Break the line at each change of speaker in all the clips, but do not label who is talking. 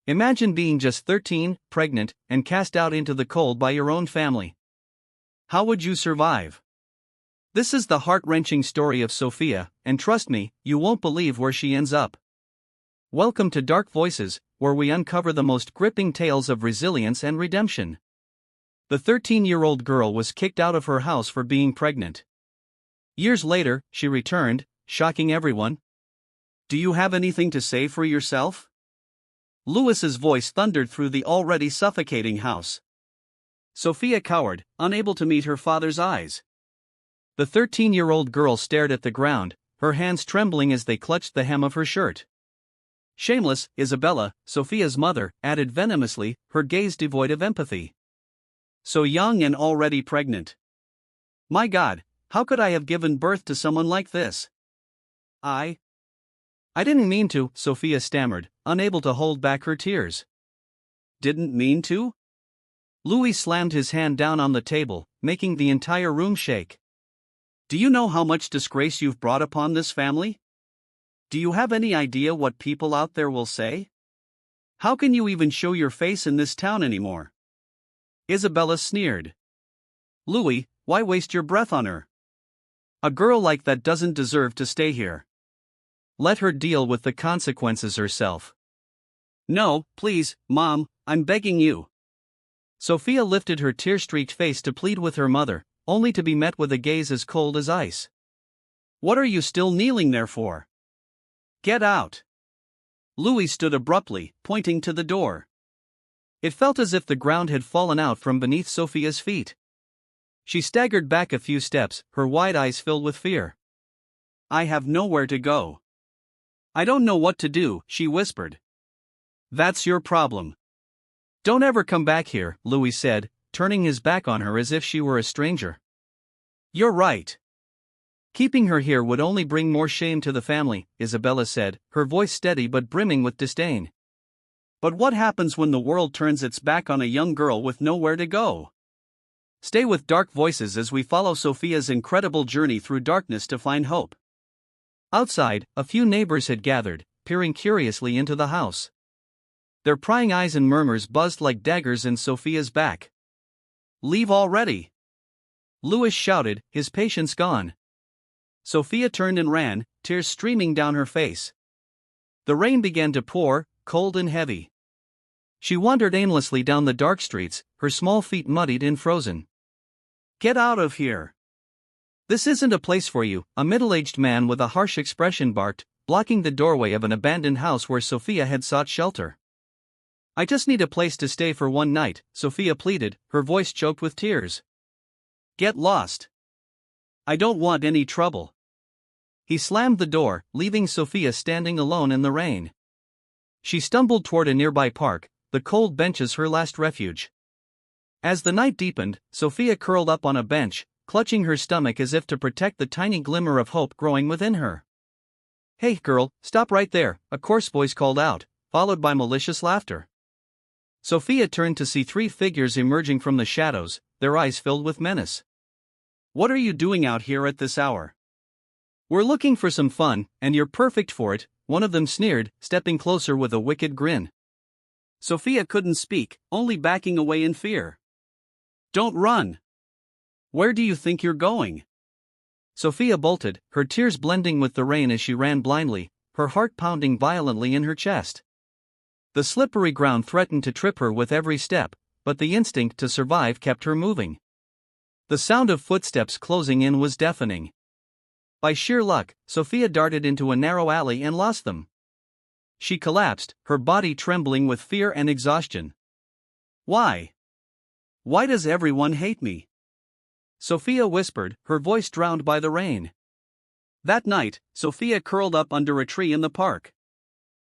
Imagine being just 13, pregnant, and cast out into the cold by your own family. How would you survive? This is the heart-wrenching story of Sophia, and trust me, you won't believe where she ends up. Welcome to Dark Voices, where we uncover the most gripping tales of resilience and redemption. The 13-year-old girl was kicked out of her house for being pregnant. Years later, she returned, shocking everyone. Do you have anything to say for yourself? Louis's voice thundered through the already suffocating house. Sophia cowered, unable to meet her father's eyes. The 13-year-old girl stared at the ground, her hands trembling as they clutched the hem of her shirt. Shameless, Isabella, Sophia's mother, added venomously, her gaze devoid of empathy. So young and already pregnant. My God, how could I have given birth to someone like this? I didn't mean to, Sophia stammered, unable to hold back her tears. Didn't mean to? Louis slammed his hand down on the table, making the entire room shake. Do you know how much disgrace you've brought upon this family? Do you have any idea what people out there will say? How can you even show your face in this town anymore? Isabella sneered. Louis, why waste your breath on her? A girl like that doesn't deserve to stay here. Let her deal with the consequences herself. No, please, Mom, I'm begging you. Sophia lifted her tear-streaked face to plead with her mother, only to be met with a gaze as cold as ice. What are you still kneeling there for? Get out. Louis stood abruptly, pointing to the door. It felt as if the ground had fallen out from beneath Sophia's feet. She staggered back a few steps, her wide eyes filled with fear. I have nowhere to go. I don't know what to do, she whispered. That's your problem. Don't ever come back here, Louis said, turning his back on her as if she were a stranger. You're right. Keeping her here would only bring more shame to the family, Isabella said, her voice steady but brimming with disdain. But what happens when the world turns its back on a young girl with nowhere to go? Stay with Dark Voices as we follow Sophia's incredible journey through darkness to find hope. Outside, a few neighbors had gathered, peering curiously into the house. Their prying eyes and murmurs buzzed like daggers in Sophia's back. Leave already! Louis shouted, his patience gone. Sophia turned and ran, tears streaming down her face. The rain began to pour, cold and heavy. She wandered aimlessly down the dark streets, her small feet muddied and frozen. Get out of here! This isn't a place for you, a middle-aged man with a harsh expression barked, blocking the doorway of an abandoned house where Sophia had sought shelter. I just need a place to stay for one night, Sophia pleaded, her voice choked with tears. Get lost. I don't want any trouble. He slammed the door, leaving Sophia standing alone in the rain. She stumbled toward a nearby park, the cold benches her last refuge. As the night deepened, Sophia curled up on a bench, clutching her stomach as if to protect the tiny glimmer of hope growing within her. Hey girl, stop right there, a coarse voice called out, followed by malicious laughter. Sophia turned to see three figures emerging from the shadows, their eyes filled with menace. What are you doing out here at this hour? We're looking for some fun, and you're perfect for it, one of them sneered, stepping closer with a wicked grin. Sophia couldn't speak, only backing away in fear. Don't run! Where do you think you're going? Sophia bolted, her tears blending with the rain as she ran blindly, her heart pounding violently in her chest. The slippery ground threatened to trip her with every step, but the instinct to survive kept her moving. The sound of footsteps closing in was deafening. By sheer luck, Sophia darted into a narrow alley and lost them. She collapsed, her body trembling with fear and exhaustion. Why? Why does everyone hate me? Sophia whispered, her voice drowned by the rain. That night, Sophia curled up under a tree in the park.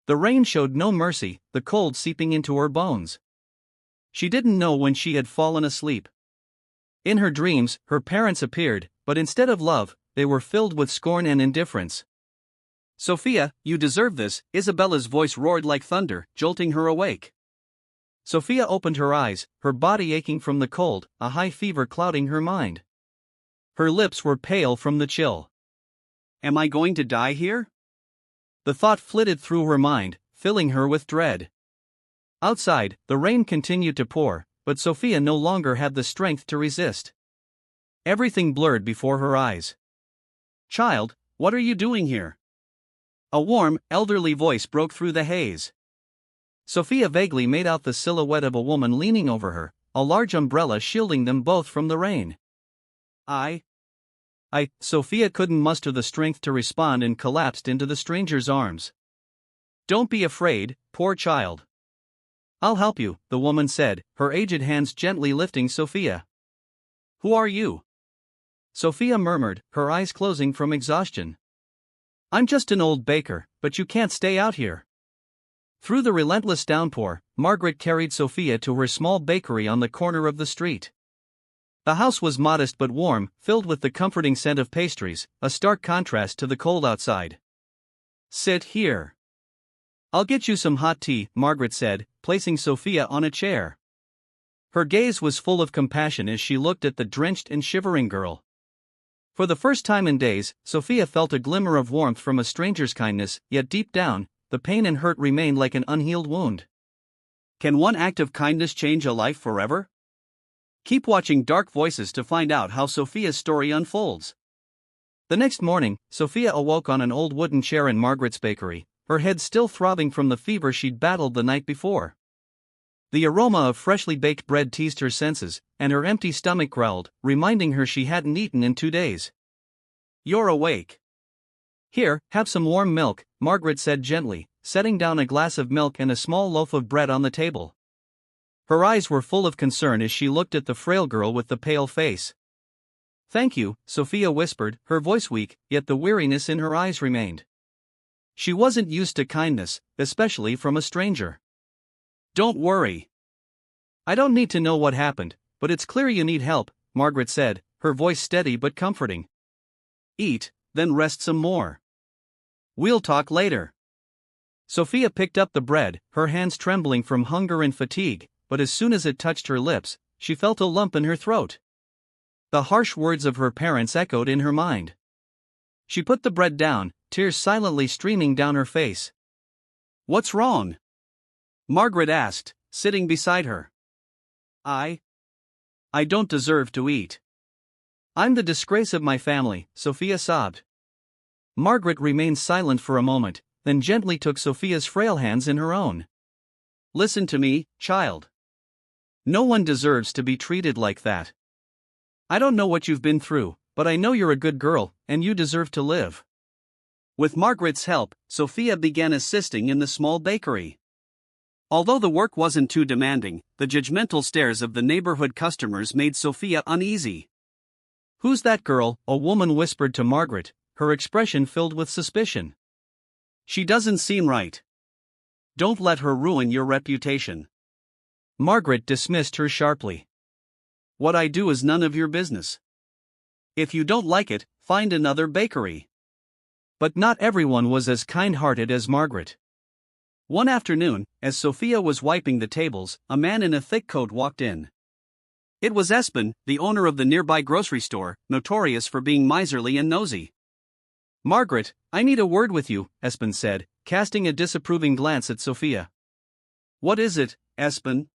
The rain showed no mercy, the cold seeping into her bones. She didn't know when she had fallen asleep. In her dreams, her parents appeared, but instead of love, they were filled with scorn and indifference. Sophia, you deserve this, Isabella's voice roared like thunder, jolting her awake. Sophia opened her eyes, her body aching from the cold, a high fever clouding her mind. Her lips were pale from the chill. Am I going to die here? The thought flitted through her mind, filling her with dread. Outside, the rain continued to pour, but Sophia no longer had the strength to resist. Everything blurred before her eyes. "Child, what are you doing here?" A warm, elderly voice broke through the haze. Sophia vaguely made out the silhouette of a woman leaning over her, a large umbrella shielding them both from the rain. Sophia couldn't muster the strength to respond and collapsed into the stranger's arms. "Don't be afraid, poor child. I'll help you," the woman said, her aged hands gently lifting Sophia. "Who are you?" Sophia murmured, her eyes closing from exhaustion. "I'm just an old baker, but you can't stay out here." Through the relentless downpour, Margaret carried Sophia to her small bakery on the corner of the street. The house was modest but warm, filled with the comforting scent of pastries, a stark contrast to the cold outside. "Sit here. I'll get you some hot tea," Margaret said, placing Sophia on a chair. Her gaze was full of compassion as she looked at the drenched and shivering girl. For the first time in days, Sophia felt a glimmer of warmth from a stranger's kindness, yet deep down, the pain and hurt remained like an unhealed wound. Can one act of kindness change a life forever? Keep watching Dark Voices to find out how Sophia's story unfolds. The next morning, Sophia awoke on an old wooden chair in Margaret's bakery, her head still throbbing from the fever she'd battled the night before. The aroma of freshly baked bread teased her senses, and her empty stomach growled, reminding her she hadn't eaten in 2 days. "You're awake. Here, have some warm milk," Margaret said gently, setting down a glass of milk and a small loaf of bread on the table. Her eyes were full of concern as she looked at the frail girl with the pale face. "Thank you," Sophia whispered, her voice weak, yet the weariness in her eyes remained. She wasn't used to kindness, especially from a stranger. "Don't worry. I don't need to know what happened, but it's clear you need help," Margaret said, her voice steady but comforting. "Eat, then rest some more. We'll talk later." Sophia picked up the bread, her hands trembling from hunger and fatigue, but as soon as it touched her lips, she felt a lump in her throat. The harsh words of her parents echoed in her mind. She put the bread down, tears silently streaming down her face. "What's wrong?" Margaret asked, sitting beside her. I don't deserve to eat. I'm the disgrace of my family," Sophia sobbed. Margaret remained silent for a moment, then gently took Sophia's frail hands in her own. "Listen to me, child. No one deserves to be treated like that. I don't know what you've been through, but I know you're a good girl, and you deserve to live." With Margaret's help, Sophia began assisting in the small bakery. Although the work wasn't too demanding, the judgmental stares of the neighborhood customers made Sophia uneasy. "Who's that girl?" a woman whispered to Margaret, her expression filled with suspicion. "She doesn't seem right. Don't let her ruin your reputation." Margaret dismissed her sharply. "What I do is none of your business. If you don't like it, find another bakery." But not everyone was as kind-hearted as Margaret. One afternoon, as Sophia was wiping the tables, a man in a thick coat walked in. It was Espen, the owner of the nearby grocery store, notorious for being miserly and nosy. "Margaret, I need a word with you," Espen said, casting a disapproving glance at Sophia. "What is it, Espen?"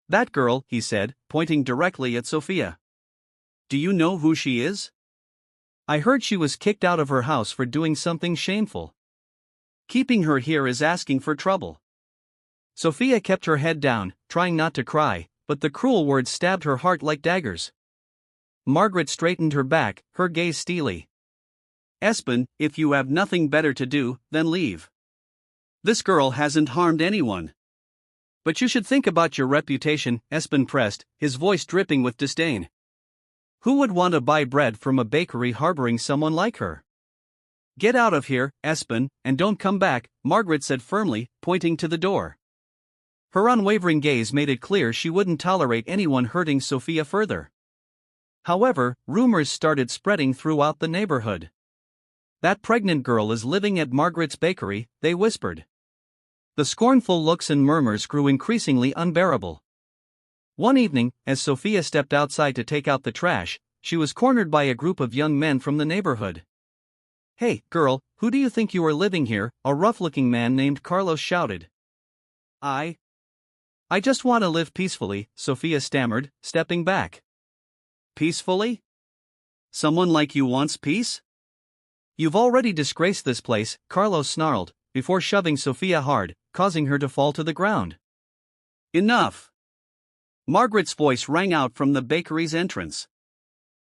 "That girl," he said, pointing directly at Sophia. "Do you know who she is? I heard she was kicked out of her house for doing something shameful. Keeping her here is asking for trouble." Sophia kept her head down, trying not to cry, but the cruel words stabbed her heart like daggers. Margaret straightened her back, her gaze steely. "Espen, if you have nothing better to do, then leave. This girl hasn't harmed anyone." "But you should think about your reputation," Espen pressed, his voice dripping with disdain. "Who would want to buy bread from a bakery harboring someone like her?" "Get out of here, Espen, and don't come back," Margaret said firmly, pointing to the door. Her unwavering gaze made it clear she wouldn't tolerate anyone hurting Sophia further. However, rumors started spreading throughout the neighborhood. "That pregnant girl is living at Margaret's bakery," they whispered. The scornful looks and murmurs grew increasingly unbearable. One evening, as Sophia stepped outside to take out the trash, she was cornered by a group of young men from the neighborhood. "Hey, girl, who do you think you are living here?" a rough-looking man named Carlos shouted. I just want to live peacefully, Sophia stammered, stepping back. Peacefully? Someone like you wants peace? You've already disgraced this place, Carlos snarled, before shoving Sophia hard, causing her to fall to the ground. Enough! Margaret's voice rang out from the bakery's entrance.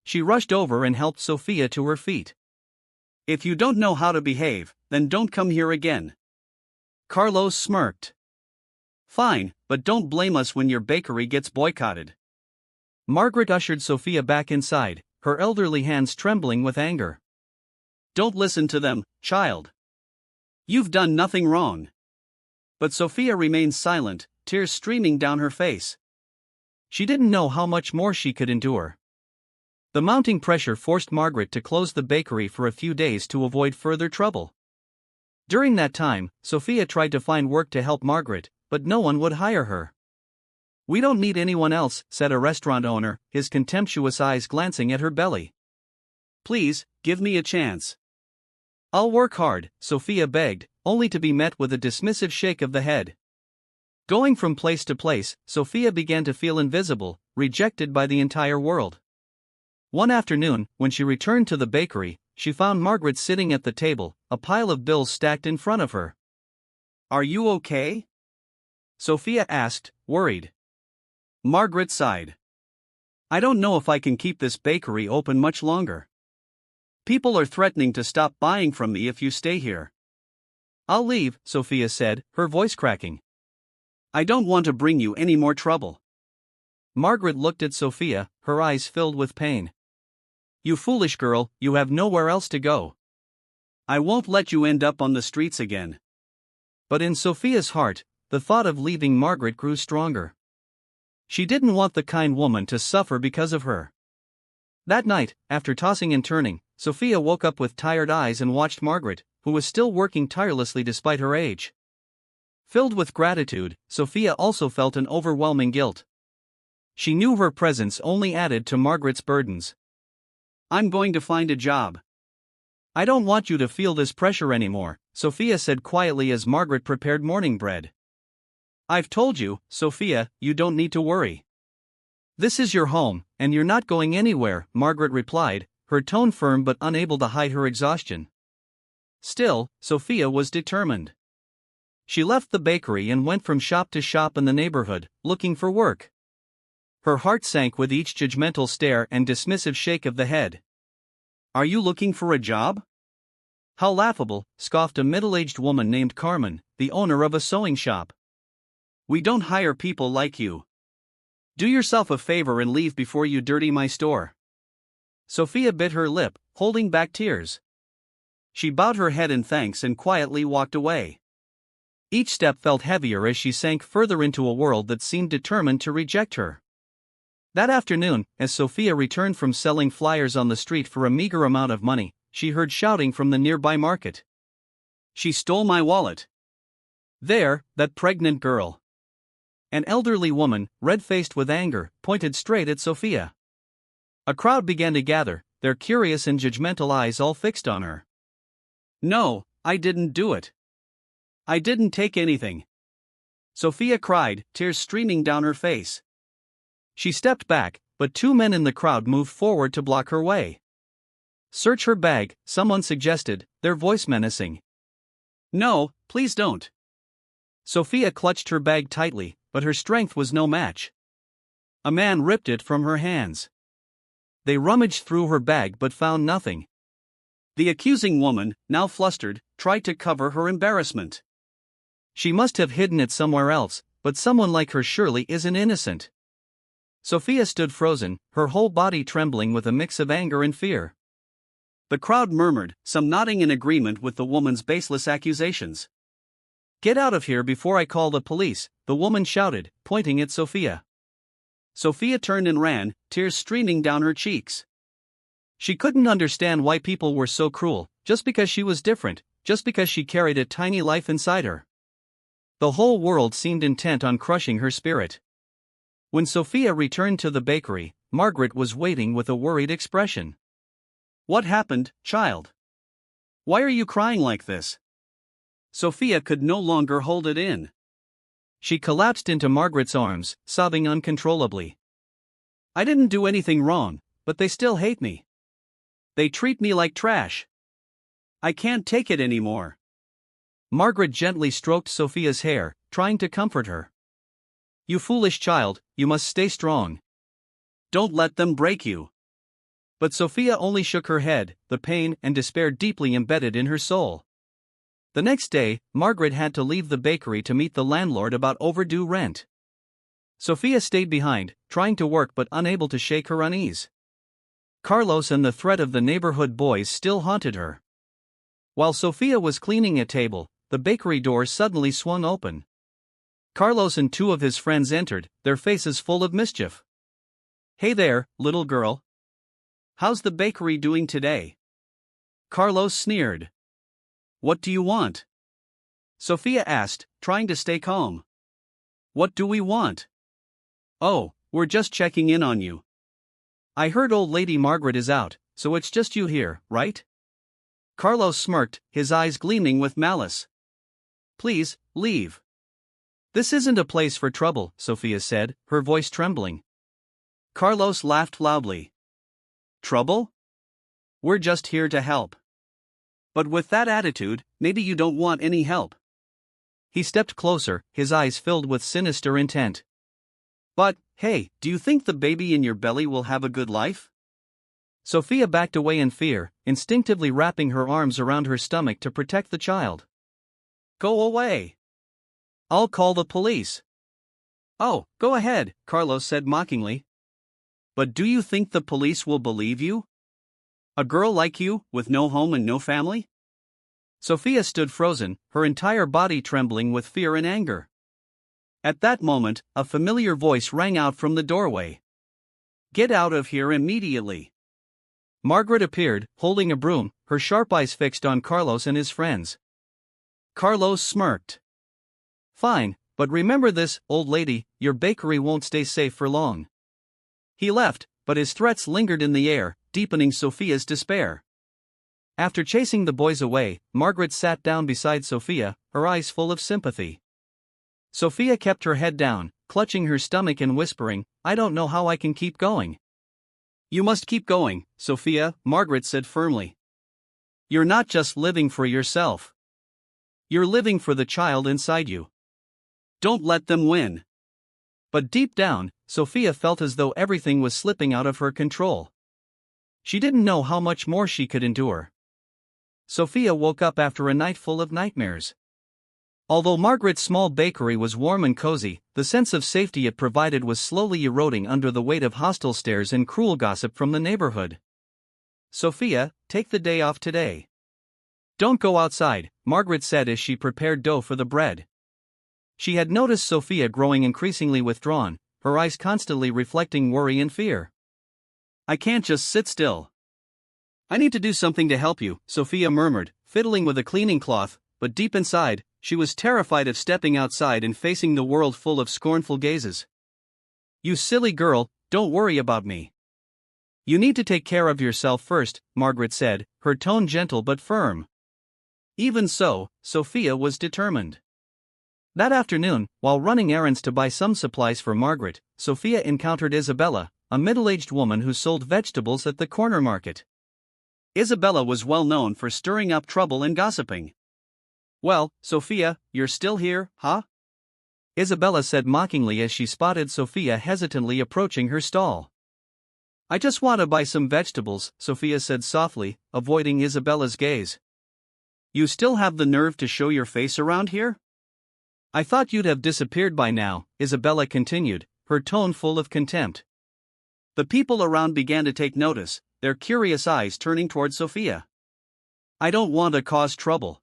She rushed over and helped Sophia to her feet. If you don't know how to behave, then don't come here again. Carlos smirked. Fine, but don't blame us when your bakery gets boycotted. Margaret ushered Sophia back inside, her elderly hands trembling with anger. Don't listen to them, child. You've done nothing wrong. But Sophia remained silent, tears streaming down her face. She didn't know how much more she could endure. The mounting pressure forced Margaret to close the bakery for a few days to avoid further trouble. During that time, Sophia tried to find work to help Margaret, but no one would hire her. We don't need anyone else, said a restaurant owner, his contemptuous eyes glancing at her belly. Please, give me a chance. I'll work hard, Sophia begged, only to be met with a dismissive shake of the head. Going from place to place, Sophia began to feel invisible, rejected by the entire world. One afternoon, when she returned to the bakery, she found Margaret sitting at the table, a pile of bills stacked in front of her. Are you okay? Sophia asked, worried. Margaret sighed. I don't know if I can keep this bakery open much longer. People are threatening to stop buying from me if you stay here. I'll leave, Sophia said, her voice cracking. I don't want to bring you any more trouble. Margaret looked at Sophia, her eyes filled with pain. You foolish girl, you have nowhere else to go. I won't let you end up on the streets again. But in Sophia's heart, the thought of leaving Margaret grew stronger. She didn't want the kind woman to suffer because of her. That night, after tossing and turning, Sophia woke up with tired eyes and watched Margaret, who was still working tirelessly despite her age. Filled with gratitude, Sophia also felt an overwhelming guilt. She knew her presence only added to Margaret's burdens. I'm going to find a job. I don't want you to feel this pressure anymore, Sophia said quietly as Margaret prepared morning bread. I've told you, Sophia, you don't need to worry. This is your home, and you're not going anywhere, Margaret replied, her tone firm but unable to hide her exhaustion. Still, Sophia was determined. She left the bakery and went from shop to shop in the neighborhood, looking for work. Her heart sank with each judgmental stare and dismissive shake of the head. Are you looking for a job? How laughable, scoffed a middle-aged woman named Carmen, the owner of a sewing shop. We don't hire people like you. Do yourself a favor and leave before you dirty my store. Sophia bit her lip, holding back tears. She bowed her head in thanks and quietly walked away. Each step felt heavier as she sank further into a world that seemed determined to reject her. That afternoon, as Sophia returned from selling flyers on the street for a meager amount of money, she heard shouting from the nearby market. She stole my wallet. There, that pregnant girl. An elderly woman, red-faced with anger, pointed straight at Sophia. A crowd began to gather, their curious and judgmental eyes all fixed on her. No, I didn't do it. I didn't take anything. Sophia cried, tears streaming down her face. She stepped back, but two men in the crowd moved forward to block her way. Search her bag, someone suggested, their voice menacing. No, please don't. Sophia clutched her bag tightly, but her strength was no match. A man ripped it from her hands. They rummaged through her bag but found nothing. The accusing woman, now flustered, tried to cover her embarrassment. She must have hidden it somewhere else, but someone like her surely isn't innocent. Sophia stood frozen, her whole body trembling with a mix of anger and fear. The crowd murmured, some nodding in agreement with the woman's baseless accusations. Get out of here before I call the police, the woman shouted, pointing at Sophia. Sophia turned and ran, tears streaming down her cheeks. She couldn't understand why people were so cruel, just because she was different, just because she carried a tiny life inside her. The whole world seemed intent on crushing her spirit. When Sophia returned to the bakery, Margaret was waiting with a worried expression. What happened, child? Why are you crying like this? Sophia could no longer hold it in. She collapsed into Margaret's arms, sobbing uncontrollably. I didn't do anything wrong, but they still hate me. They treat me like trash. I can't take it anymore. Margaret gently stroked Sophia's hair, trying to comfort her. You foolish child, you must stay strong. Don't let them break you. But Sophia only shook her head, the pain and despair deeply embedded in her soul. The next day, Margaret had to leave the bakery to meet the landlord about overdue rent. Sophia stayed behind, trying to work but unable to shake her unease. Carlos and the threat of the neighborhood boys still haunted her. While Sophia was cleaning a table, the bakery door suddenly swung open. Carlos and two of his friends entered, their faces full of mischief. Hey there, little girl. How's the bakery doing today? Carlos sneered. What do you want? Sophia asked, trying to stay calm. What do we want? Oh, we're just checking in on you. I heard old lady Margaret is out, so it's just you here, right? Carlos smirked, his eyes gleaming with malice. Please, leave. This isn't a place for trouble, Sophia said, her voice trembling. Carlos laughed loudly. Trouble? We're just here to help. But with that attitude, maybe you don't want any help. He stepped closer, his eyes filled with sinister intent. But, hey, do you think the baby in your belly will have a good life? Sophia backed away in fear, instinctively wrapping her arms around her stomach to protect the child. Go away. I'll call the police. Oh, go ahead, Carlos said mockingly. But do you think the police will believe you? A girl like you, with no home and no family? Sophia stood frozen, her entire body trembling with fear and anger. At that moment, a familiar voice rang out from the doorway. Get out of here immediately. Margaret appeared, holding a broom, her sharp eyes fixed on Carlos and his friends. Carlos smirked. Fine, but remember this, old lady, your bakery won't stay safe for long. He left, but his threats lingered in the air, deepening Sophia's despair. After chasing the boys away, Margaret sat down beside Sophia, her eyes full of sympathy. Sophia kept her head down, clutching her stomach and whispering, I don't know how I can keep going. You must keep going, Sophia, Margaret said firmly. You're not just living for yourself. You're living for the child inside you. Don't let them win. But deep down, Sophia felt as though everything was slipping out of her control. She didn't know how much more she could endure. Sophia woke up after a night full of nightmares. Although Margaret's small bakery was warm and cozy, the sense of safety it provided was slowly eroding under the weight of hostile stares and cruel gossip from the neighborhood. Sophia, take the day off today. Don't go outside, Margaret said as she prepared dough for the bread. She had noticed Sophia growing increasingly withdrawn, her eyes constantly reflecting worry and fear. I can't just sit still. I need to do something to help you, Sophia murmured, fiddling with a cleaning cloth, but deep inside, she was terrified of stepping outside and facing the world full of scornful gazes. You silly girl, don't worry about me. You need to take care of yourself first, Margaret said, her tone gentle but firm. Even so, Sophia was determined. That afternoon, while running errands to buy some supplies for Margaret, Sophia encountered Isabella, a middle-aged woman who sold vegetables at the corner market. Isabella was well known for stirring up trouble and gossiping. Well, Sophia, you're still here, huh? Isabella said mockingly as she spotted Sophia hesitantly approaching her stall. I just want to buy some vegetables, Sophia said softly, avoiding Isabella's gaze. You still have the nerve to show your face around here? I thought you'd have disappeared by now, Isabella continued, her tone full of contempt. The people around began to take notice, their curious eyes turning toward Sophia. I don't want to cause trouble.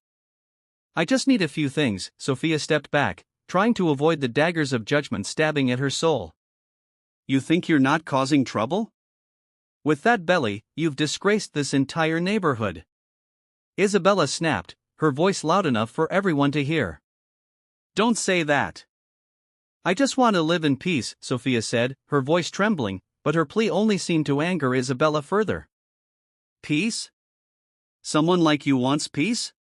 I just need a few things, Sophia stepped back, trying to avoid the daggers of judgment stabbing at her soul. You think you're not causing trouble? With that belly, you've disgraced this entire neighborhood. Isabella snapped, her voice loud enough for everyone to hear. Don't say that. I just want to live in peace, Sophia said, her voice trembling, but her plea only seemed to anger Isabella further. Peace? Someone like you wants peace?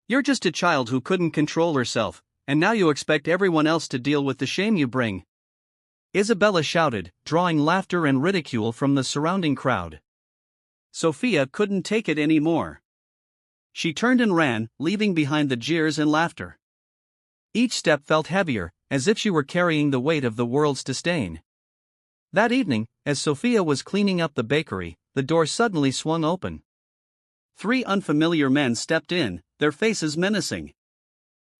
You're just a child who couldn't control herself, And now you expect everyone else to deal with the shame you bring?" Isabella shouted, drawing laughter and ridicule from the surrounding crowd. Sophia couldn't take it anymore. She turned and ran, leaving behind the jeers and laughter. Each step felt heavier, as if she were carrying the weight of the world's disdain. That evening, as Sophia was cleaning up the bakery, the door suddenly swung open. 3 unfamiliar men stepped in, their faces menacing.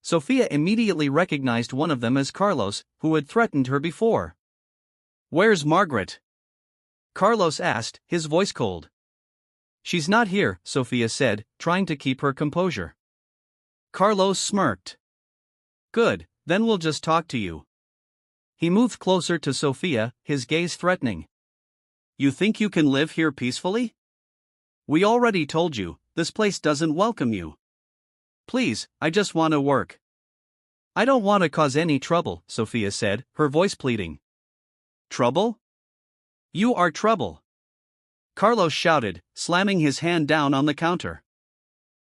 Sophia immediately recognized one of them as Carlos, who had threatened her before. "Where's Margaret?" Carlos asked, his voice cold. "She's not here," Sophia said, trying to keep her composure. Carlos smirked. "Good, then we'll just talk to you." He moved closer to Sophia, his gaze threatening. "You think you can live here peacefully? We already told you, this place doesn't welcome you. Please, I just want to work." "I don't want to cause any trouble," Sophia said, her voice pleading. "Trouble? You are trouble," Carlos shouted, slamming his hand down on the counter.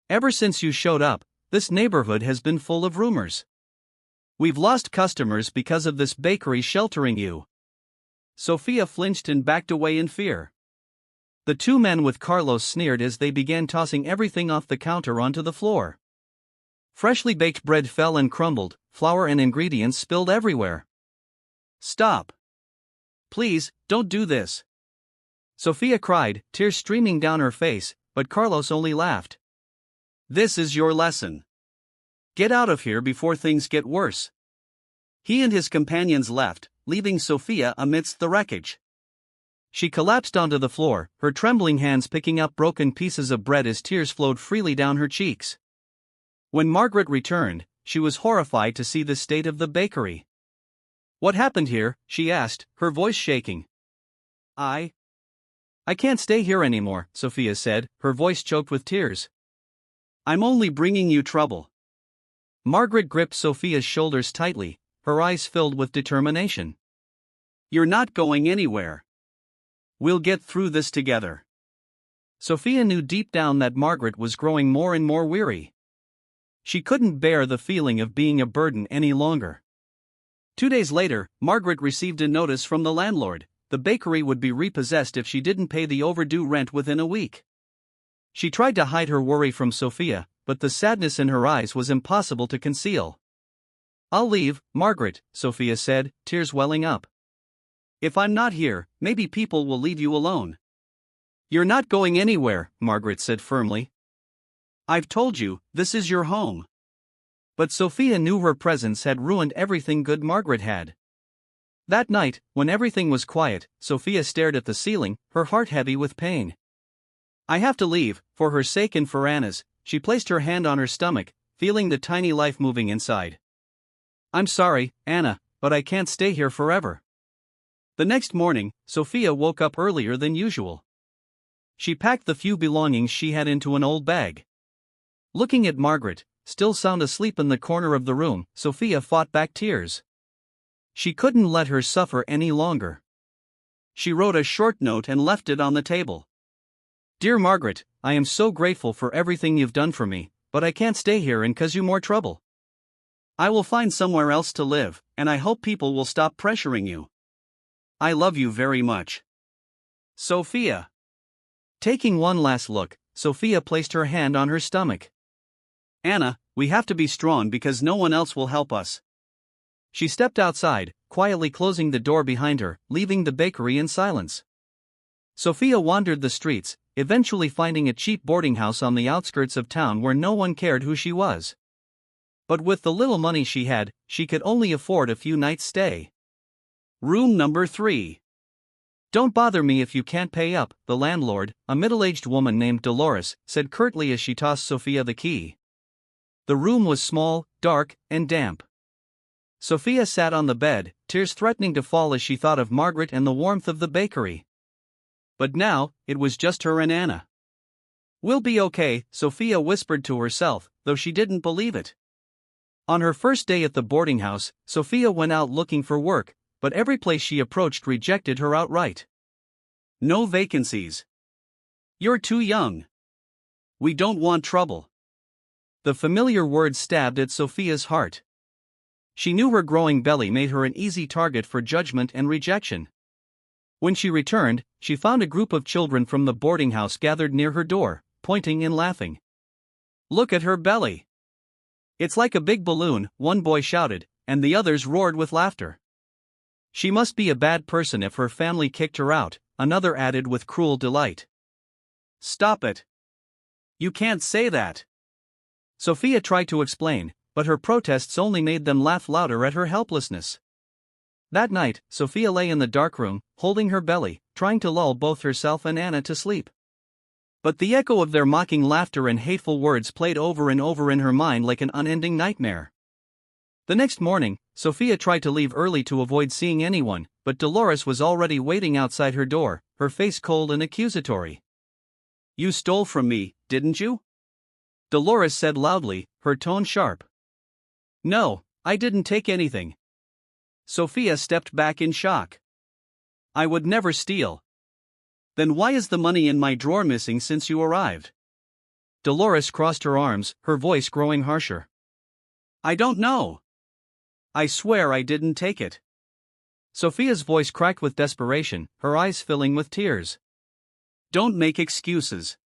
"Ever since you showed up, this neighborhood has been full of rumors. We've lost customers because of this bakery sheltering you." Sophia flinched and backed away in fear. The 2 men with Carlos sneered as they began tossing everything off the counter onto the floor. Freshly baked bread fell and crumbled, flour and ingredients spilled everywhere. "Stop! Please, don't do this!" Sophia cried, tears streaming down her face, but Carlos only laughed. "This is your lesson. Get out of here before things get worse." He and his companions left, leaving Sophia amidst the wreckage. She collapsed onto the floor, her trembling hands picking up broken pieces of bread as tears flowed freely down her cheeks. When Margaret returned, she was horrified to see the state of the bakery. "What happened here?" she asked, her voice shaking. I can't stay here anymore," Sophia said, her voice choked with tears. "I'm only bringing you trouble." Margaret gripped Sophia's shoulders tightly, her eyes filled with determination. "You're not going anywhere. We'll get through this together." Sophia knew deep down that Margaret was growing more and more weary. She couldn't bear the feeling of being a burden any longer. 2 days later, Margaret received a notice from the landlord. The bakery would be repossessed if she didn't pay the overdue rent within a week. She tried to hide her worry from Sophia, but the sadness in her eyes was impossible to conceal. "I'll leave, Margaret," Sophia said, tears welling up. "If I'm not here, maybe people will leave you alone." "You're not going anywhere," Margaret said firmly. "I've told you, this is your home." But Sophia knew her presence had ruined everything good Margaret had. That night, when everything was quiet, Sophia stared at the ceiling, her heart heavy with pain. "I have to leave, for her sake and for Anna's." She placed her hand on her stomach, feeling the tiny life moving inside. "I'm sorry, Anna, but I can't stay here forever." The next morning, Sophia woke up earlier than usual. She packed the few belongings she had into an old bag. Looking at Margaret, still sound asleep in the corner of the room, Sophia fought back tears. She couldn't let her suffer any longer. She wrote a short note and left it on the table. "Dear Margaret, I am so grateful for everything you've done for me, but I can't stay here and cause you more trouble. I will find somewhere else to live, and I hope people will stop pressuring you. I love you very much. Sophia." Taking one last look, Sophia placed her hand on her stomach. "Anna, we have to be strong because no one else will help us." She stepped outside, quietly closing the door behind her, leaving the bakery in silence. Sophia wandered the streets, eventually finding a cheap boarding house on the outskirts of town where no one cared who she was. But with the little money she had, she could only afford a few nights' stay. Room number 3. "Don't bother me if you can't pay up," the landlord, a middle-aged woman named Dolores, said curtly as she tossed Sophia the key. The room was small, dark, and damp. Sophia sat on the bed, tears threatening to fall as she thought of Margaret and the warmth of the bakery. But now, it was just her and Anna. "We'll be okay," Sophia whispered to herself, though she didn't believe it. On her first day at the boarding house, Sophia went out looking for work, but every place she approached rejected her outright. "No vacancies. You're too young. We don't want trouble." The familiar words stabbed at Sophia's heart. She knew her growing belly made her an easy target for judgment and rejection. When she returned, she found a group of children from the boarding house gathered near her door, pointing and laughing. "Look at her belly! It's like a big balloon," one boy shouted, and the others roared with laughter. "She must be a bad person if her family kicked her out," another added with cruel delight. "Stop it! You can't say that!" Sophia tried to explain, but her protests only made them laugh louder at her helplessness. That night, Sophia lay in the dark room, holding her belly, trying to lull both herself and Anna to sleep. But the echo of their mocking laughter and hateful words played over and over in her mind like an unending nightmare. The next morning, Sophia tried to leave early to avoid seeing anyone, but Dolores was already waiting outside her door, her face cold and accusatory. "You stole from me, didn't you?" Dolores said loudly, her tone sharp. "No, I didn't take anything." Sophia stepped back in shock. "I would never steal." "Then why is the money in my drawer missing since you arrived?" Dolores crossed her arms, her voice growing harsher. "I don't know. I swear I didn't take it." Sophia's voice cracked with desperation, her eyes filling with tears. "Don't make excuses.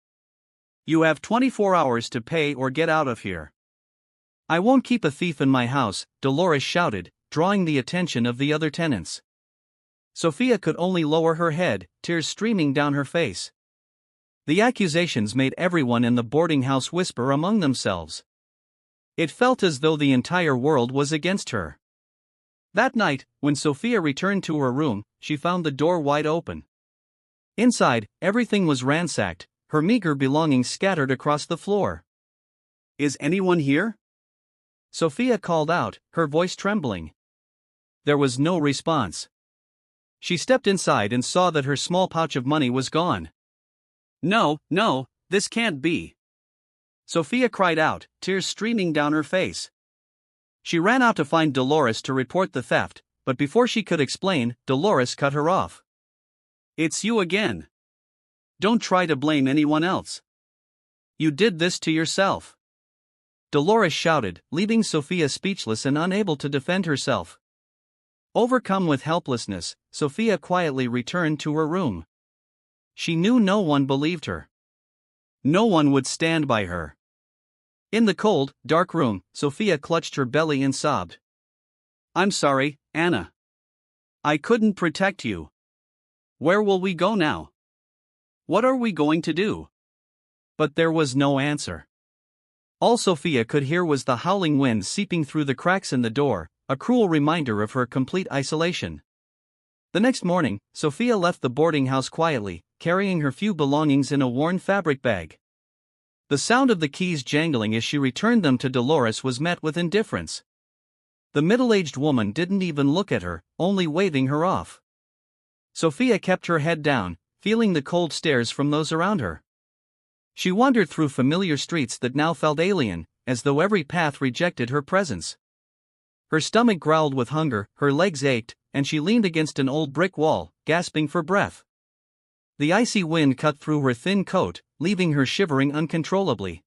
You have 24 hours to pay or get out of here." "I won't keep a thief in my house," Dolores shouted, drawing the attention of the other tenants. Sophia could only lower her head, tears streaming down her face. The accusations made everyone in the boarding house whisper among themselves. It felt as though the entire world was against her. That night, when Sophia returned to her room, she found the door wide open. Inside, everything was ransacked, her meager belongings scattered across the floor. "Is anyone here?" Sophia called out, her voice trembling. There was no response. She stepped inside and saw that her small pouch of money was gone. No, this can't be." Sophia cried out, tears streaming down her face. She ran out to find Dolores to report the theft, but before she could explain, Dolores cut her off. "It's you again. Don't try to blame anyone else. You did this to yourself." Dolores shouted, leaving Sophia speechless and unable to defend herself. Overcome with helplessness, Sophia quietly returned to her room. She knew no one believed her. No one would stand by her. In the cold, dark room, Sophia clutched her belly and sobbed. "I'm sorry, Anna. I couldn't protect you. Where will we go now? What are we going to do?" But there was no answer. All Sophia could hear was the howling wind seeping through the cracks in the door, a cruel reminder of her complete isolation. The next morning, Sophia left the boarding house quietly, carrying her few belongings in a worn fabric bag. The sound of the keys jangling as she returned them to Dolores was met with indifference. The middle-aged woman didn't even look at her, only waving her off. Sophia kept her head down, feeling the cold stares from those around her. She wandered through familiar streets that now felt alien, as though every path rejected her presence. Her stomach growled with hunger, her legs ached, and she leaned against an old brick wall, gasping for breath. The icy wind cut through her thin coat, leaving her shivering uncontrollably.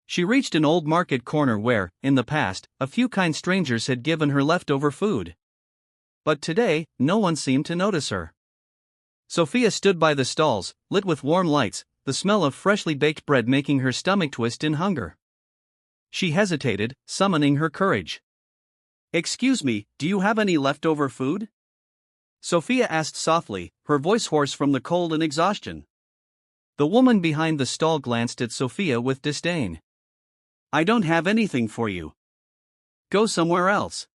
She reached an old market corner where, in the past, a few kind strangers had given her leftover food. But today, no one seemed to notice her. Sophia stood by the stalls, lit with warm lights, the smell of freshly baked bread making her stomach twist in hunger. She hesitated, summoning her courage. "Excuse me, do you have any leftover food?" Sophia asked softly, her voice hoarse from the cold and exhaustion. The woman behind the stall glanced at Sophia with disdain. "I don't have anything for you. Go somewhere else."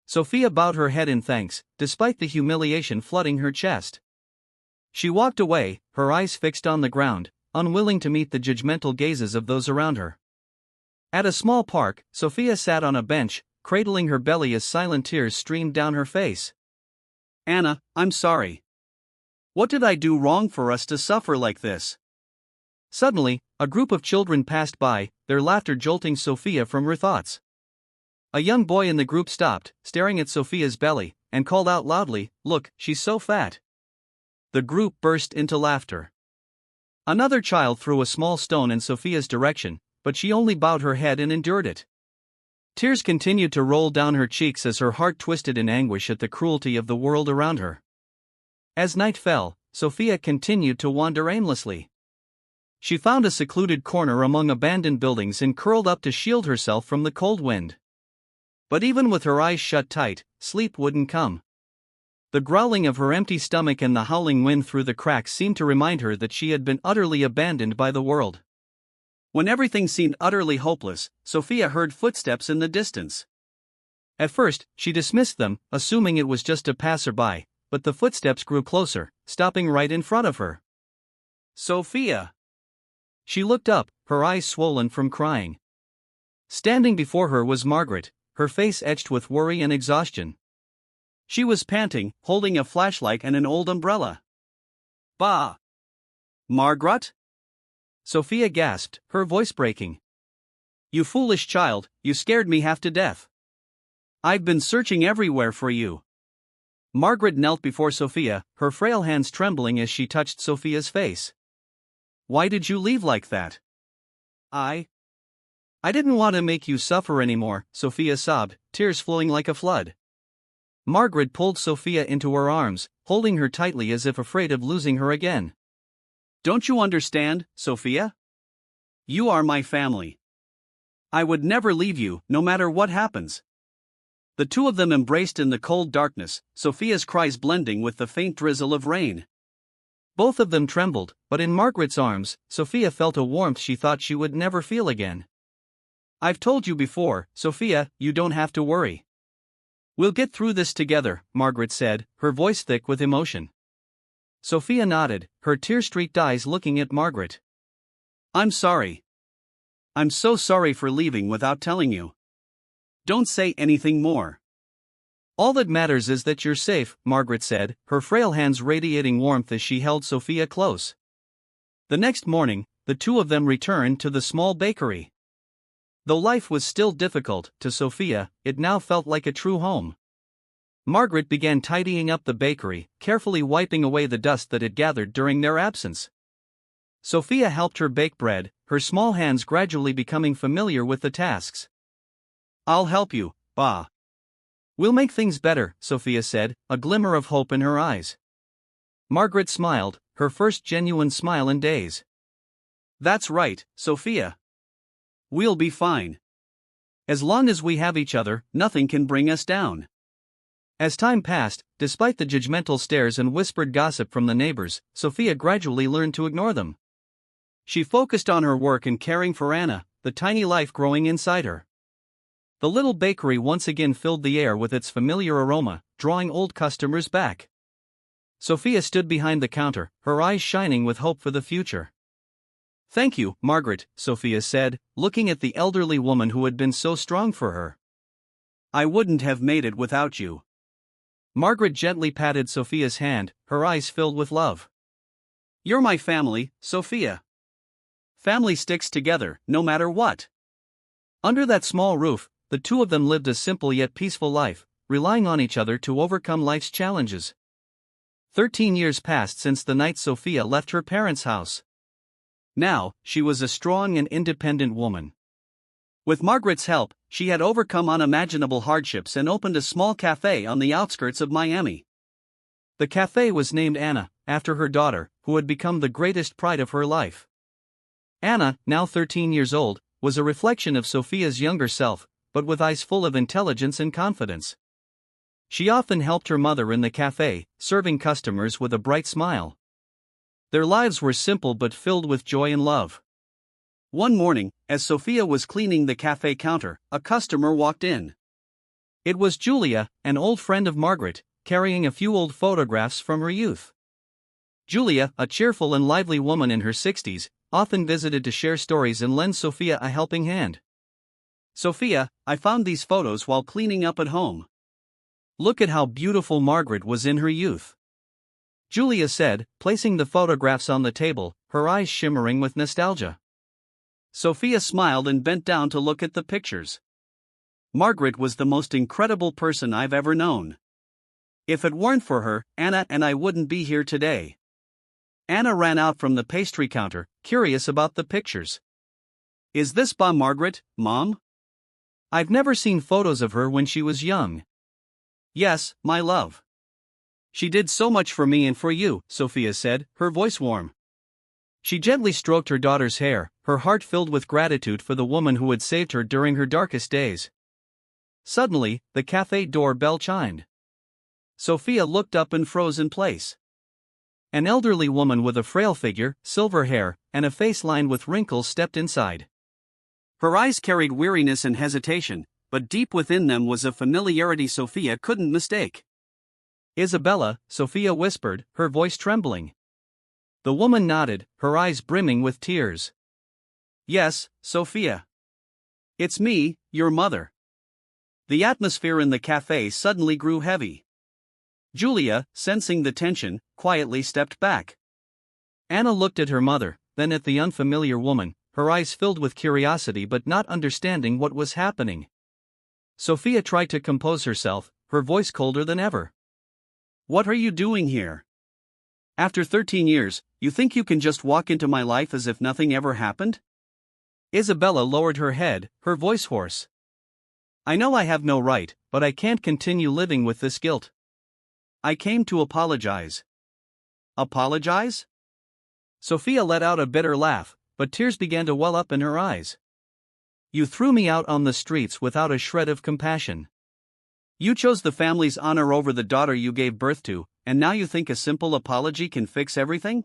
Sophia bowed her head in thanks, despite the humiliation flooding her chest. She walked away, her eyes fixed on the ground, unwilling to meet the judgmental gazes of those around her. At a small park, Sophia sat on a bench, cradling her belly as silent tears streamed down her face. "Anna, I'm sorry. What did I do wrong for us to suffer like this?" Suddenly, a group of children passed by, their laughter jolting Sophia from her thoughts. A young boy in the group stopped, staring at Sophia's belly, and called out loudly, "Look, she's so fat." The group burst into laughter. Another child threw a small stone in Sophia's direction, but she only bowed her head and endured it. Tears continued to roll down her cheeks as her heart twisted in anguish at the cruelty of the world around her. As night fell, Sophia continued to wander aimlessly. She found a secluded corner among abandoned buildings and curled up to shield herself from the cold wind. But even with her eyes shut tight, sleep wouldn't come. The growling of her empty stomach and the howling wind through the cracks seemed to remind her that she had been utterly abandoned by the world. When everything seemed utterly hopeless, Sophia heard footsteps in the distance. At first, she dismissed them, assuming it was just a passerby, but the footsteps grew closer, stopping right in front of her. Sophia! She looked up, her eyes swollen from crying. Standing before her was Margaret, her face etched with worry and exhaustion. She was panting, holding a flashlight and an old umbrella. Bah! Margaret? Sophia gasped, her voice breaking. You foolish child, you scared me half to death. I've been searching everywhere for you. Margaret knelt before Sophia, her frail hands trembling as she touched Sophia's face. Why did you leave like that? I didn't want to make you suffer anymore, Sophia sobbed, tears flowing like a flood. Margaret pulled Sophia into her arms, holding her tightly as if afraid of losing her again. Don't you understand, Sophia? You are my family. I would never leave you, no matter what happens. The two of them embraced in the cold darkness, Sophia's cries blending with the faint drizzle of rain. Both of them trembled, but in Margaret's arms, Sophia felt a warmth she thought she would never feel again. I've told you before, Sophia, you don't have to worry. We'll get through this together, Margaret said, her voice thick with emotion. Sophia nodded, her tear-streaked eyes looking at Margaret. I'm sorry. I'm so sorry for leaving without telling you. Don't say anything more. All that matters is that you're safe, Margaret said, her frail hands radiating warmth as she held Sophia close. The next morning, the two of them returned to the small bakery. Though life was still difficult, to Sophia, it now felt like a true home. Margaret began tidying up the bakery, carefully wiping away the dust that had gathered during their absence. Sophia helped her bake bread, her small hands gradually becoming familiar with the tasks. I'll help you, Bah. We'll make things better, Sophia said, a glimmer of hope in her eyes. Margaret smiled, her first genuine smile in days. That's right, Sophia. We'll be fine. As long as we have each other, nothing can bring us down. As time passed, despite the judgmental stares and whispered gossip from the neighbors, Sophia gradually learned to ignore them. She focused on her work and caring for Anna, the tiny life growing inside her. The little bakery once again filled the air with its familiar aroma, drawing old customers back. Sophia stood behind the counter, her eyes shining with hope for the future. Thank you, Margaret, Sophia said, looking at the elderly woman who had been so strong for her. I wouldn't have made it without you. Margaret gently patted Sophia's hand, her eyes filled with love. You're my family, Sophia. Family sticks together, no matter what. Under that small roof, the two of them lived a simple yet peaceful life, relying on each other to overcome life's challenges. 13 years passed since the night Sophia left her parents' house. Now, she was a strong and independent woman. With Margaret's help, she had overcome unimaginable hardships and opened a small cafe on the outskirts of Miami. The cafe was named Anna, after her daughter, who had become the greatest pride of her life. Anna, now 13 years old, was a reflection of Sophia's younger self, but with eyes full of intelligence and confidence. She often helped her mother in the cafe, serving customers with a bright smile. Their lives were simple but filled with joy and love. One morning, as Sophia was cleaning the cafe counter, a customer walked in. It was Julia, an old friend of Margaret, carrying a few old photographs from her youth. Julia, a cheerful and lively woman in her 60s, often visited to share stories and lend Sophia a helping hand. Sophia, I found these photos while cleaning up at home. Look at how beautiful Margaret was in her youth. Julia said, placing the photographs on the table, her eyes shimmering with nostalgia. Sophia smiled and bent down to look at the pictures. Margaret was the most incredible person I've ever known. If it weren't for her, Anna and I wouldn't be here today. Anna ran out from the pastry counter, curious about the pictures. Is this by Margaret, Mom? I've never seen photos of her when she was young. Yes, my love. She did so much for me and for you, Sophia said, her voice warm. She gently stroked her daughter's hair, her heart filled with gratitude for the woman who had saved her during her darkest days. Suddenly, the cafe door bell chimed. Sophia looked up and froze in place. An elderly woman with a frail figure, silver hair, and a face lined with wrinkles stepped inside. Her eyes carried weariness and hesitation, but deep within them was a familiarity Sophia couldn't mistake. Isabella, Sophia whispered, her voice trembling. The woman nodded, her eyes brimming with tears. Yes, Sophia. It's me, your mother. The atmosphere in the cafe suddenly grew heavy. Julia, sensing the tension, quietly stepped back. Anna looked at her mother, then at the unfamiliar woman, her eyes filled with curiosity but not understanding what was happening. Sophia tried to compose herself, her voice colder than ever. What are you doing here? After 13 years, you think you can just walk into my life as if nothing ever happened? Isabella lowered her head, her voice hoarse. I know I have no right, but I can't continue living with this guilt. I came to apologize. Apologize? Sophia let out a bitter laugh, but tears began to well up in her eyes. You threw me out on the streets without a shred of compassion. You chose the family's honor over the daughter you gave birth to, and now you think a simple apology can fix everything?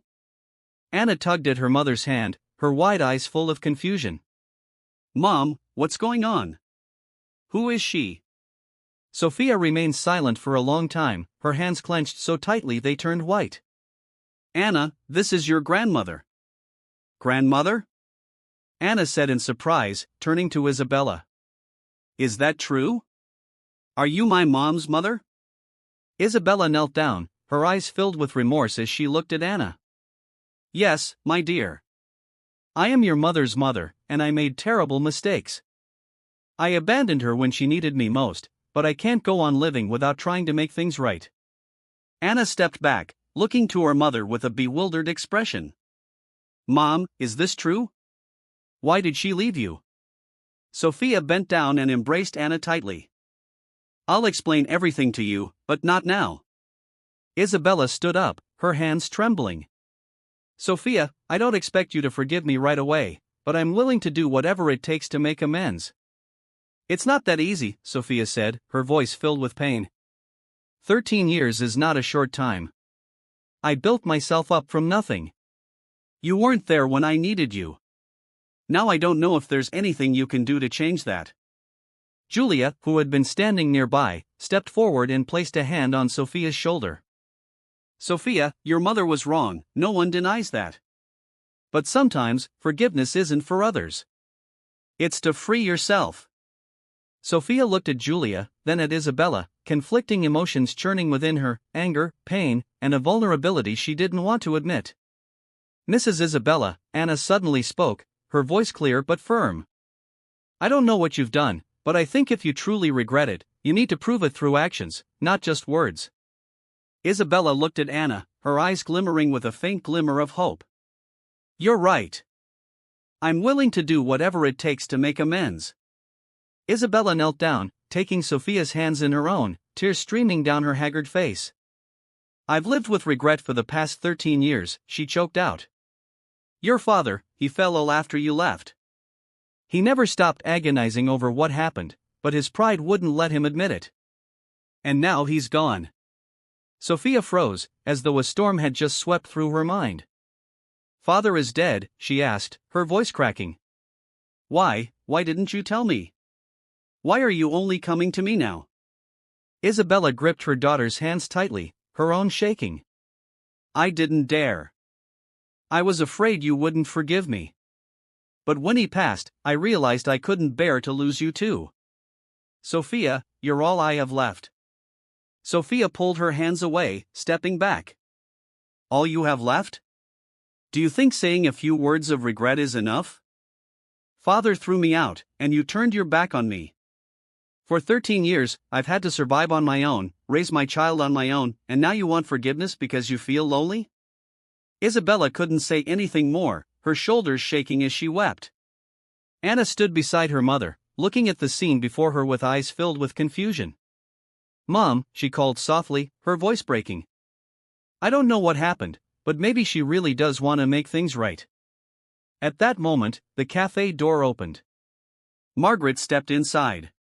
Anna tugged at her mother's hand, her wide eyes full of confusion. Mom, what's going on? Who is she? Sophia remained silent for a long time, her hands clenched so tightly they turned white. Anna, this is your grandmother. Grandmother? Anna said in surprise, turning to Isabella. Is that true? Are you my mom's mother? Isabella knelt down, her eyes filled with remorse as she looked at Anna. Yes, my dear. I am your mother's mother, and I made terrible mistakes. I abandoned her when she needed me most, but I can't go on living without trying to make things right. Anna stepped back, looking to her mother with a bewildered expression. Mom, is this true? Why did she leave you? Sophia bent down and embraced Anna tightly. I'll explain everything to you, but not now. Isabella stood up, her hands trembling. Sophia, I don't expect you to forgive me right away, but I'm willing to do whatever it takes to make amends. It's not that easy, Sophia said, her voice filled with pain. 13 years is not a short time. I built myself up from nothing. You weren't there when I needed you. Now I don't know if there's anything you can do to change that. Julia, who had been standing nearby, stepped forward and placed a hand on Sophia's shoulder. Sophia, your mother was wrong, no one denies that. But sometimes, forgiveness isn't for others. It's to free yourself. Sophia looked at Julia, then at Isabella, conflicting emotions churning within her, anger, pain, and a vulnerability she didn't want to admit. Mrs. Isabella, Anna suddenly spoke, her voice clear but firm. I don't know what you've done, but I think if you truly regret it, you need to prove it through actions, not just words. Isabella looked at Anna, her eyes glimmering with a faint glimmer of hope. You're right. I'm willing to do whatever it takes to make amends. Isabella knelt down, taking Sophia's hands in her own, tears streaming down her haggard face. I've lived with regret for the past 13 years, she choked out. Your father, he fell ill after you left. He never stopped agonizing over what happened, but his pride wouldn't let him admit it. And now he's gone. Sophia froze, as though a storm had just swept through her mind. Father is dead, she asked, her voice cracking. Why didn't you tell me? Why are you only coming to me now? Isabella gripped her daughter's hands tightly, her own shaking. I didn't dare. I was afraid you wouldn't forgive me. But when he passed, I realized I couldn't bear to lose you too. Sophia, you're all I have left. Sophia pulled her hands away, stepping back. All you have left? Do you think saying a few words of regret is enough? Father threw me out, and you turned your back on me. For 13 years, I've had to survive on my own, raise my child on my own, and now you want forgiveness because you feel lonely? Isabella couldn't say anything more, her shoulders shaking as she wept. Anna stood beside her mother, looking at the scene before her with eyes filled with confusion. "Mom," she called softly, her voice breaking. "I don't know what happened, but maybe she really does want to make things right." At that moment, the cafe door opened. Margaret stepped inside.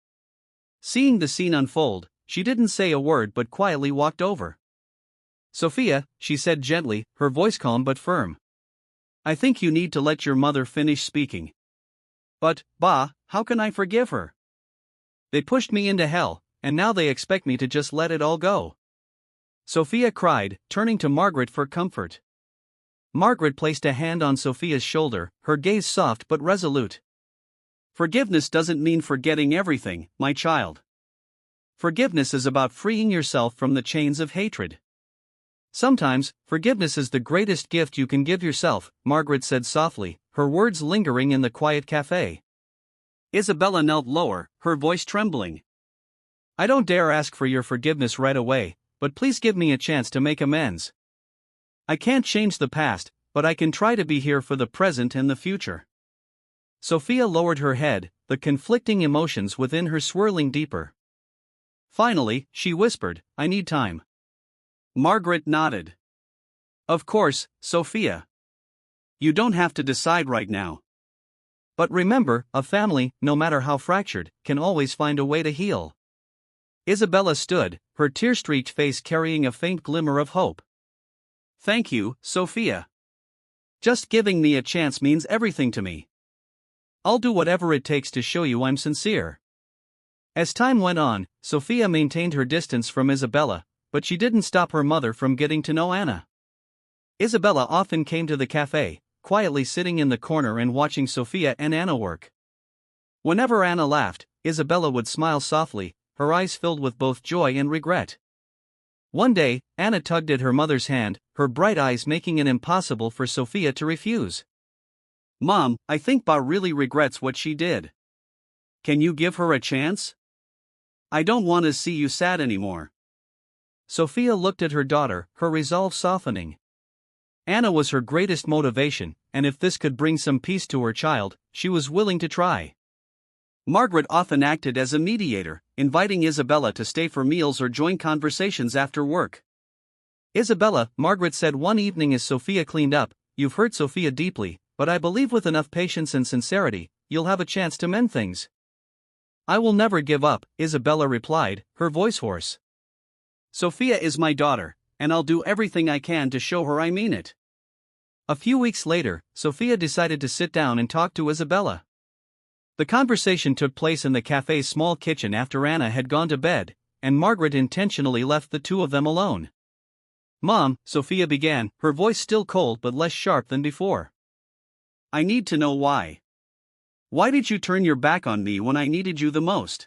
Seeing the scene unfold, she didn't say a word but quietly walked over. "Sophia," she said gently, her voice calm but firm. "I think you need to let your mother finish speaking." "But, Bah, how can I forgive her? They pushed me into hell, and now they expect me to just let it all go," Sophia cried, turning to Margaret for comfort. Margaret placed a hand on Sophia's shoulder, her gaze soft but resolute. "Forgiveness doesn't mean forgetting everything, my child. Forgiveness is about freeing yourself from the chains of hatred. Sometimes, forgiveness is the greatest gift you can give yourself," Margaret said softly, her words lingering in the quiet cafe. Isabella knelt lower, her voice trembling. "I don't dare ask for your forgiveness right away, but please give me a chance to make amends. I can't change the past, but I can try to be here for the present and the future." Sophia lowered her head, the conflicting emotions within her swirling deeper. Finally, she whispered, "I need time." Margaret nodded. "Of course, Sophia. You don't have to decide right now. But remember, a family, no matter how fractured, can always find a way to heal." Isabella stood, her tear-streaked face carrying a faint glimmer of hope. "Thank you, Sophia. Just giving me a chance means everything to me. I'll do whatever it takes to show you I'm sincere." As time went on, Sophia maintained her distance from Isabella, but she didn't stop her mother from getting to know Anna. Isabella often came to the cafe, quietly sitting in the corner and watching Sophia and Anna work. Whenever Anna laughed, Isabella would smile softly, her eyes filled with both joy and regret. One day, Anna tugged at her mother's hand, her bright eyes making it impossible for Sophia to refuse. "Mom, I think Ba really regrets what she did. Can you give her a chance? I don't want to see you sad anymore." Sophia looked at her daughter, her resolve softening. Anna was her greatest motivation, and if this could bring some peace to her child, she was willing to try. Margaret often acted as a mediator, inviting Isabella to stay for meals or join conversations after work. "Isabella," Margaret said one evening as Sophia cleaned up, "you've hurt Sophia deeply, but I believe with enough patience and sincerity, you'll have a chance to mend things." "I will never give up," Isabella replied, her voice hoarse. "Sophia is my daughter, and I'll do everything I can to show her I mean it." A few weeks later, Sophia decided to sit down and talk to Isabella. The conversation took place in the cafe's small kitchen after Anna had gone to bed, and Margaret intentionally left the two of them alone. "Mom," Sophia began, her voice still cold but less sharp than before. "I need to know why. Why did you turn your back on me when I needed you the most?"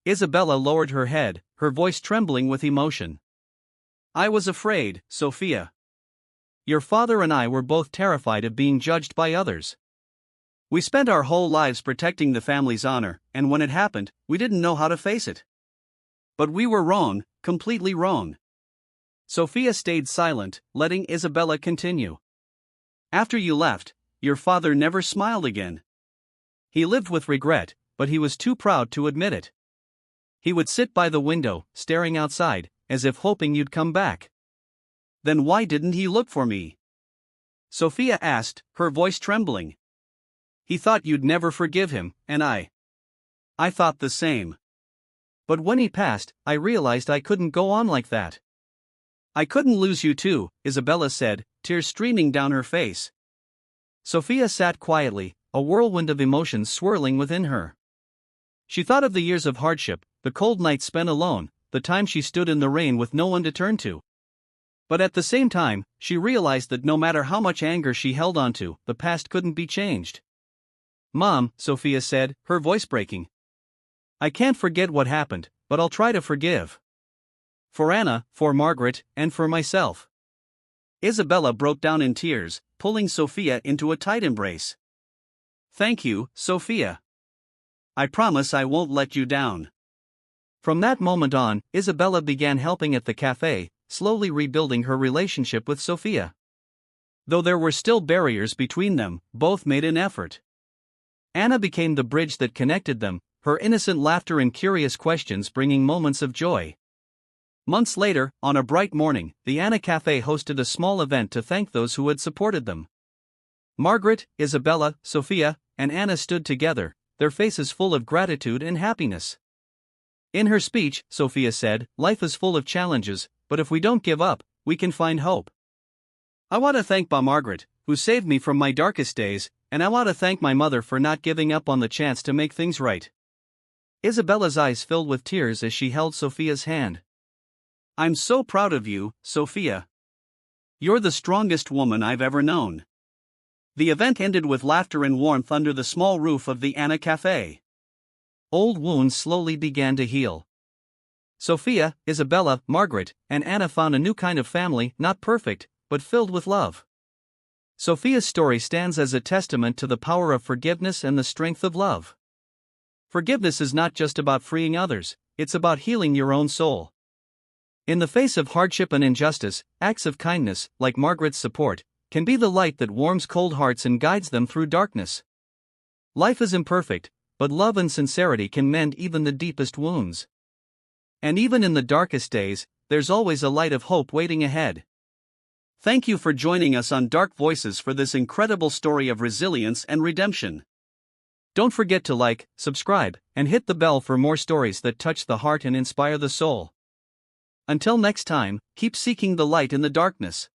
Isabella lowered her head, her voice trembling with emotion. "I was afraid, Sophia. Your father and I were both terrified of being judged by others. We spent our whole lives protecting the family's honor, and when it happened, we didn't know how to face it. But we were wrong, completely wrong." Sophia stayed silent, letting Isabella continue. "After you left, your father never smiled again. He lived with regret, but he was too proud to admit it. He would sit by the window, staring outside, as if hoping you'd come back." "Then why didn't he look for me?" Sophia asked, her voice trembling. "He thought you'd never forgive him, and I thought the same. But when he passed, I realized I couldn't go on like that." "I couldn't lose you too," Isabella said, tears streaming down her face. Sophia sat quietly, a whirlwind of emotions swirling within her. She thought of the years of hardship, the cold nights spent alone, the time she stood in the rain with no one to turn to. But at the same time, she realized that no matter how much anger she held onto, the past couldn't be changed. "Mom," Sophia said, her voice breaking. "I can't forget what happened, but I'll try to forgive. For Anna, for Margaret, and for myself." Isabella broke down in tears, pulling Sophia into a tight embrace. "Thank you, Sophia. I promise I won't let you down." From that moment on, Isabella began helping at the cafe, slowly rebuilding her relationship with Sophia. Though there were still barriers between them, both made an effort. Anna became the bridge that connected them, her innocent laughter and curious questions bringing moments of joy. Months later, on a bright morning, the Anna Cafe hosted a small event to thank those who had supported them. Margaret, Isabella, Sophia, and Anna stood together, their faces full of gratitude and happiness. In her speech, Sophia said, "Life is full of challenges, but if we don't give up, we can find hope. I want to thank Margaret, who saved me from my darkest days, and I want to thank my mother for not giving up on the chance to make things right." Isabella's eyes filled with tears as she held Sophia's hand. "I'm so proud of you, Sophia. You're the strongest woman I've ever known." The event ended with laughter and warmth under the small roof of the Anna Cafe. Old wounds slowly began to heal. Sophia, Isabella, Margaret, and Anna found a new kind of family, not perfect, but filled with love. Sophia's story stands as a testament to the power of forgiveness and the strength of love. Forgiveness is not just about freeing others, it's about healing your own soul. In the face of hardship and injustice, acts of kindness, like Margaret's support, can be the light that warms cold hearts and guides them through darkness. Life is imperfect, but love and sincerity can mend even the deepest wounds. And even in the darkest days, there's always a light of hope waiting ahead. Thank you for joining us on Dark Voices for this incredible story of resilience and redemption. Don't forget to like, subscribe, and hit the bell for more stories that touch the heart and inspire the soul. Until next time, keep seeking the light in the darkness.